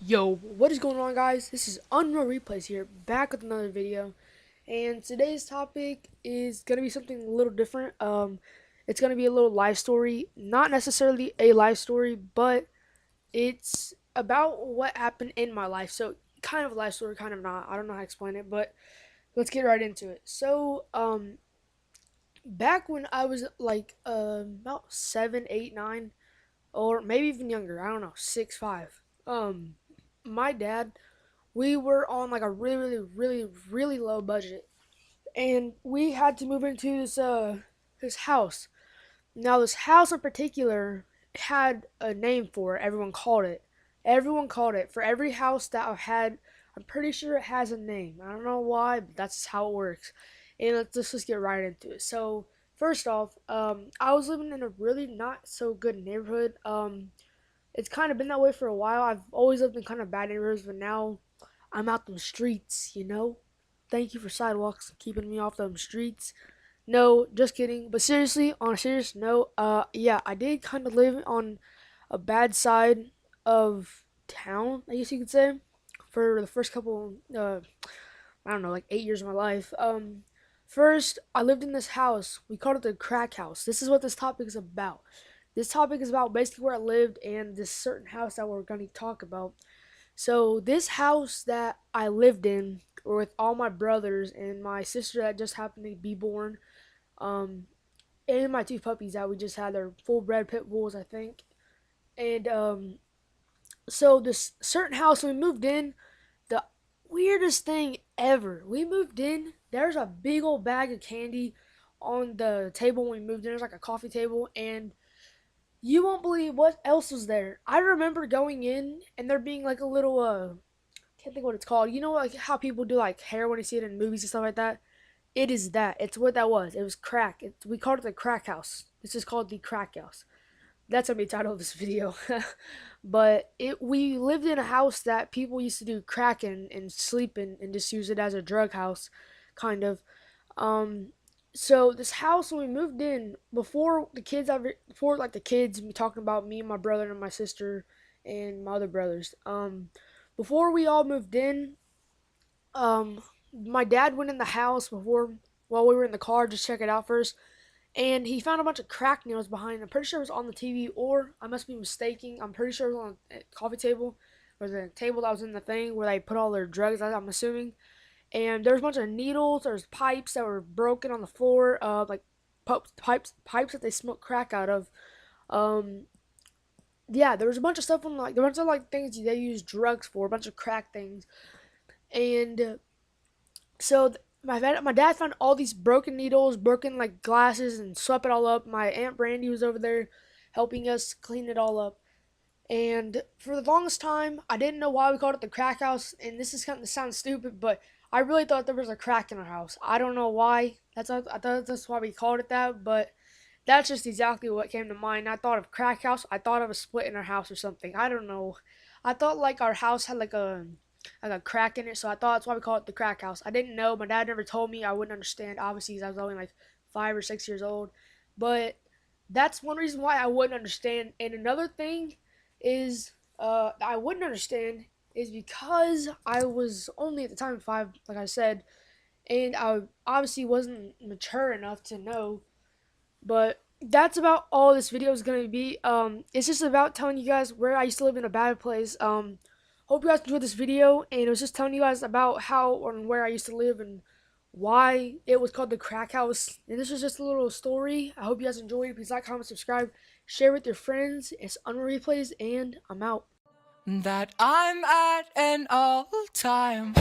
Yo, what is going on, guys? This is Unreal Replays here, back with another video, and today's topic is gonna be something a little different. It's gonna be a little life story, not necessarily a life story, but it's about what happened in my life. So, kind of a life story, kind of not. I don't know how to explain it, but let's get right into it. So, back when I was like about 7, 8, 9, or maybe even younger, I don't know, 6, 5. My dad, we were on like a really low budget, and we had to move into this house. Now this house in particular had a name for it. Everyone called it for every house that I've had. I'm pretty sure it has a name. I don't know why, but that's just how it works. And let's just get right into it. So first off, I was living in a really not so good neighborhood. It's kind of been that way for a while. I've always lived in kind of bad neighborhoods, but now I'm out them streets. Thank you for sidewalks keeping me off them streets. No, just kidding. But seriously, on a serious note, yeah, I did kind of live on a bad side of town, I guess you could say, for the first couple, I don't know, like 8 years of my life. First, I lived in this house. We called it the crack house. This is what this topic is about. This topic is about basically where I lived and this certain house that we're going to talk about. So this house that I lived in with all my brothers and my sister that just happened to be born, um, and my two puppies that we just had, their full bred pit bulls, I think. And so this certain house when we moved in, the weirdest thing ever. We moved in, there's a big old bag of candy on the table when we moved in. There's like a coffee table, and you won't believe what else was there. I remember going in and there being like a little can't think what it's called. You know, like how people do like hair when you see it in movies and stuff like that. It is that. It's what that was. It was crack. We called it the crack house. This is called the crack house. That's gonna be the title of this video. But we lived in a house that people used to do crack in and sleep in and just use it as a drug house, kind of. Um, so this house when we moved in, before like the kids, me talking about me and my brother and my sister and my other brothers. Before we all moved in, um, my dad went in the house before while we were in the car just check it out first, and he found a bunch of crack nails behind. I'm pretty sure it was on the TV, or I must be mistaking. I'm pretty sure it was on a coffee table, or the table that was in the thing where they put all their drugs. I'm assuming. And there's a bunch of needles. There's pipes that were broken on the floor, like pipes that they smoke crack out of. Um, yeah, there was a bunch of stuff on like a bunch of like things they use drugs for, a bunch of crack things, and so my dad found all these broken needles, broken like glasses, and swept it all up. My aunt Brandy was over there helping us clean it all up. And for the longest time, I didn't know why we called it the crack house. And this is kind of sounds stupid, but I really thought there was a crack in our house. I don't know why. I thought that's why we called it that, but that's just exactly what came to mind. I thought of crack house. I thought of a split in our house or something. I don't know. I thought like our house had like a crack in it, so I thought that's why we call it the crack house. I didn't know. My dad never told me. I wouldn't understand, obviously, because I was only like 5 or 6 years old. But that's one reason why I wouldn't understand. And another thing is, I wouldn't understand is because I was only at the time 5, like I said, and I obviously wasn't mature enough to know. But that's about all this video is gonna be. It's just about telling you guys where I used to live in a bad place. Hope you guys enjoyed this video, and it was just telling you guys about how and where I used to live and why it was called the crack house. And this was just a little story. I hope you guys enjoyed. Please like, comment, subscribe, share with your friends. It's Unreal Replays, and I'm out. That I'm at an all time.